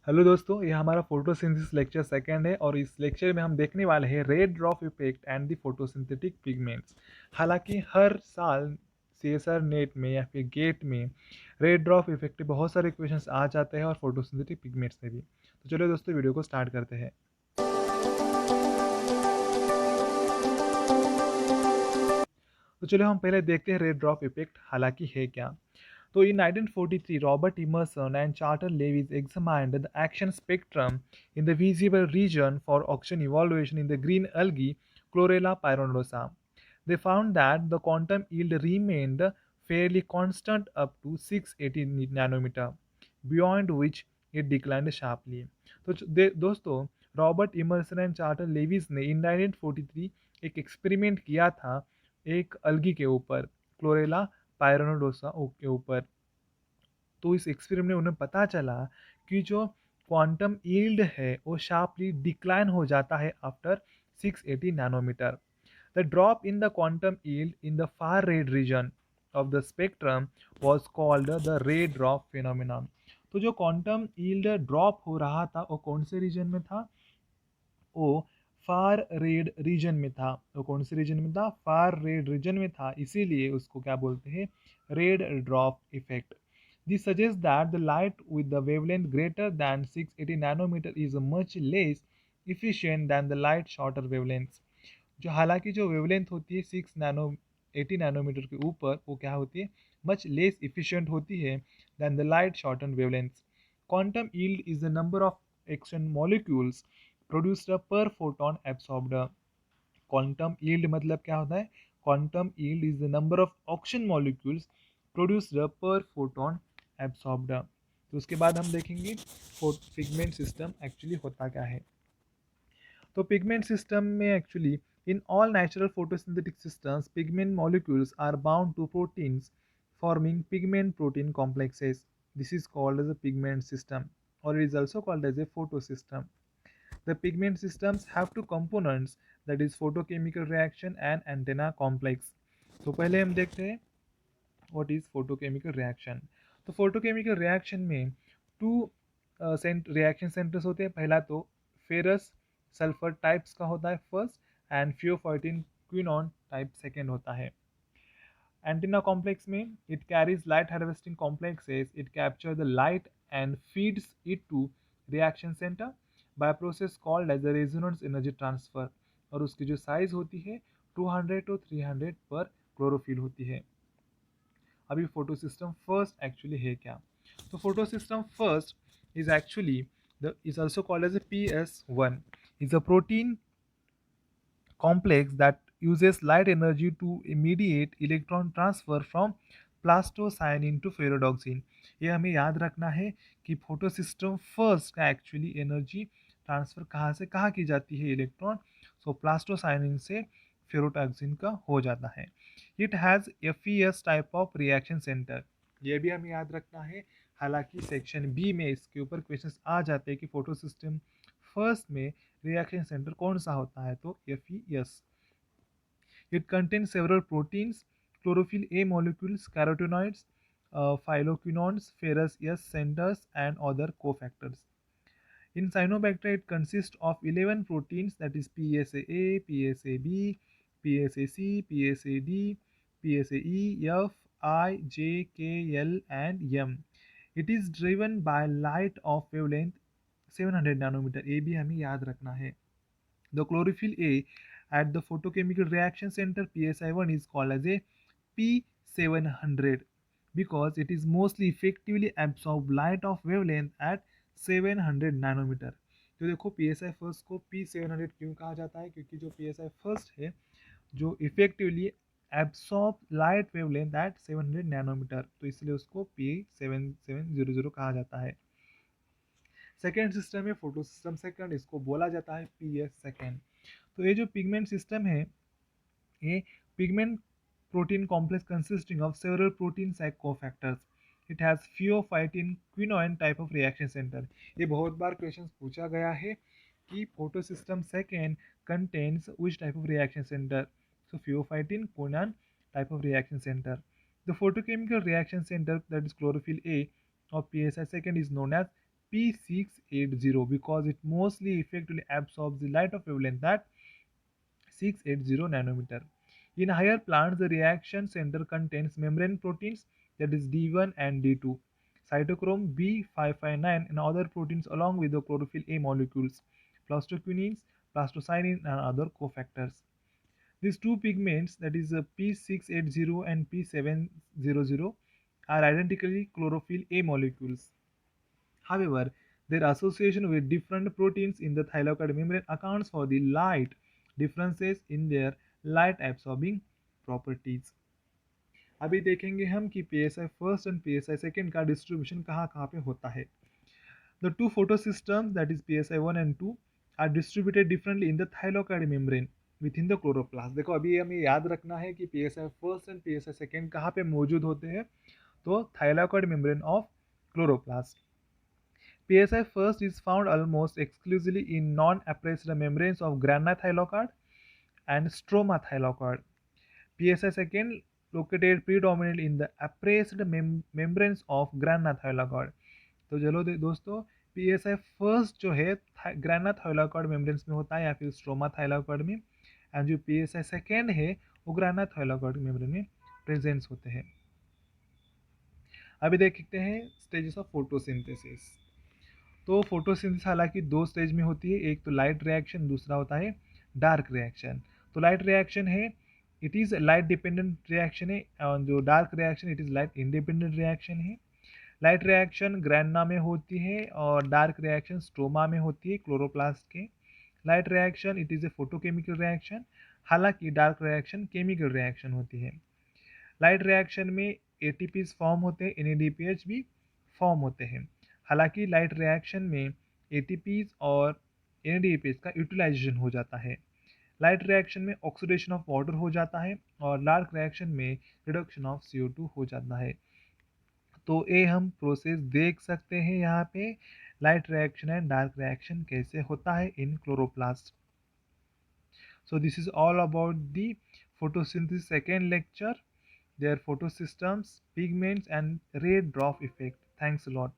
Hello दोस्तों, ये हमारा फोटोसिंथेसिस लेक्चर सेकंड है और इस लेक्चर में हम देखने वाले हैं red drop effect and the photosynthetic pigments. हालांकि हर साल सीएसआर नेट में या फिर गेट में रेड ड्रॉप इफेक्ट के बहुत सारे क्वेश्चंस आ जाते हैं और फोटोसिंथेटिक पिगमेंट्स में भी। तो चलो दोस्तों, वीडियो को स्टार्ट करते हैं। तो चलो हम पहले देखते हैं रेड ड्रॉप इफेक्ट हालांकि है क्या। So in 1943, Robert Emerson and Charles Lewis examined the action spectrum in the visible region for oxygen evaluation in the green algae Chlorella pyronosa. They found that the quantum yield remained fairly constant up to 680 nanometer, beyond which it declined sharply. तो दोस्तों, Robert Emerson and Charter Lewis ने in 1943 एक experiment किया था एक अलगी के ऊपर, chlorella पायरोनोडोसा के ऊपर। तो इस एक्सपेरिमेंट में उन्हें पता चला कि जो क्वांटम यील्ड है वो शार्पली डिक्लाइन हो जाता है after 680 nanometre. The drop in the quantum yield in the far red region of the spectrum was called the red drop phenomenon. तो जो क्वांटम यील्ड ड्रॉप हो रहा था वो कौन से रीजन में था? वो फार रेड रीजन में था। वो कौन से रीजन में था? फार रेड रीजन में था, इसीलिए उसको क्या बोलते हैं? Red drop effect. This suggests that the light with the wavelength greater than 680 nanometer is much less efficient than the light shorter wavelengths। जो हालांकि जो वेवलेंथ होती है 6 नैनोमीटर के ऊपर, वो क्या होती है? मच लेस इफिशियंट होती है than the light shorten wavelengths. Quantum yield is the number of action molecules produced per photon absorbed. Quantum yield मतलब क्या होता है? Quantum yield is the number of oxygen molecules produced per photon absorbed. तो उसके बाद हम देखेंगे pigment system actually होता क्या है। तो पिगमेंट सिस्टम में actually in all natural photosynthetic systems pigment molecules are bound to proteins forming pigment protein complexes. This is called as a pigment system, or it is also called as a photosystem. The pigment systems have two components, that is photochemical reaction and antenna complex. तो पहले हम देखते हैं what is photochemical reaction. तो photochemical reaction में to reaction centres होते हैं। पहला तो फेरस सल्फर टाइप्स का होता है first, and pheophytin quinone type second होता है। एंटीना कॉम्प्लेक्स में it carries light harvesting complexes, it capture the light and feeds it to reaction centre by process called as the resonance energy transfer. और उसकी जो size होती है 200 to 300 पर chlorophyll होती है। अभी फोटो सिस्टम फर्स्ट एक्चुअली है क्या? तो photo system first is actually the is also called as a PS1, is a protein complex that uses light energy to mediate electron transfer from plastocyanin to ferredoxin. ये हमें याद रखना है कि photo system first का actually energy transfer कहाँ से कहाँ की जाती है? इलेक्ट्रॉन। सो प्लास्टोसाइनिन से फेरोटॉक्सिन का हो जाता है। It has FES type of reaction centre. ये भी हमें याद रखना है। हालांकि सेक्शन बी में इसके ऊपर क्वेश्चंस आ जाते हैं कि फोटो सिस्टम फर्स्ट में रिएक्शन सेंटर कौन सा होता है? तो FES। It contains several proteins, chlorophyll A molecules, carotenoids, phyloquinones, ferrous S centers, and other cofactors. In cyanobacteria, it consists of 11 proteins, that is PSA-A, PSA-B, PSA-C, PSA-D, PSA-E, F, I, J, K, L, and M. It is driven by light of wavelength 700 nanometer. ये भी हमें याद रखना है। The chlorophyll A at the photochemical reaction center PSI1 is called as a P700 because it is mostly effectively absorb light of wavelength at 700 nanometer। तो देखो PSI first को P700 क्यों कहा जाता है? क्योंकि जो PSI फर्स्ट है जो effectively absorb light wavelength at 700 nanometre, तो इसलिए उसको P7700 कहा जाता है। सेकेंड सिस्टम है फोटो सिस्टम सेकंड, इसको बोला जाता है PS सेकंड। तो ये जो पिगमेंट सिस्टम है, ये pigment protein complex consisting of several protein psych cofactors. It has pheophytin quinone type of reaction centre. ये बहुत बार क्वेश्चन पूछा गया है कि photo system second contains which type of reaction centre? So pheophytin quinone type of reaction centre. The photochemical reaction center, that is chlorophyll A of PSI second, is known as P680 because it mostly effectively absorbs the light of wavelength at 680 nanometer. In higher plants, the reaction center contains membrane proteins, that is D1 and D2, cytochrome B559 and other proteins along with the chlorophyll A molecules, plastoquinins, plastocyanins and other cofactors. These two pigments, that is P680 and P700, are identically chlorophyll A molecules. However, their association with different proteins in the thylakoid membrane accounts for the light differences in their light absorbing properties. अभी देखेंगे हम कि PSI first and PSI second का distribution कहाँ कहाँ पे होता है. The two photosystems, that is PSI1 and 2, are distributed differently in the thylakoid membrane within the chloroplast. देखो अभी हमें याद रखना है कि PSI first and PSI second कहाँ पे मौजूद होते हैं. तो thylakoid membrane of chloroplast. PSI first is found almost exclusively in non-appressed membranes of grana thylakoid and stroma thylakoid. PSI second located predominantly in the appressed membranes of grana thylakoid. तो चलो दोस्तों, PSI first जो है ग्राना thylakoid membranes में होता है या फिर स्ट्रोमा थाइलाकॉइड में, एंड जो PSI सेकेंड है वो ग्राना थाइलाकॉइड मेम्ब्रेन में प्रेजेंस होते हैं. अभी देखते हैं स्टेजेस ऑफ फोटोसिंथेसिस. तो फोटोसिंथेसिस हालांकि दो स्टेज में होती है, एक तो लाइट रिएक्शन, दूसरा होता है डार्क रिएक्शन. तो लाइट रिएक्शन है, it is light dependent reaction है, और जो dark reaction it is light independent reaction है. लाइट रिएक्शन ग्रैना में होती है और डार्क रिएक्शन स्ट्रोमा में होती है क्लोरोप्लास्ट के. Light reaction it is a photochemical reaction, हालांकि डार्क रिएक्शन केमिकल रिएक्शन होती है. लाइट रिएक्शन में ATPs फॉर्म होते हैं, NADPH भी फॉर्म होते हैं. हालांकि लाइट रिएक्शन में ATPs और NADPH का यूटिलाइजेशन हो जाता है. लाइट रिएक्शन में ऑक्सीडेशन ऑफ वाटर हो जाता है और डार्क रिएक्शन में रिडक्शन ऑफ CO2 हो जाता है. तो ये हम प्रोसेस देख सकते हैं यहाँ पे, light reaction and dark reaction कैसे होता है इन chloroplast. So this is all about the photosynthesis second lecture, their photosystems, pigments and ray drop effect. Thanks a lot.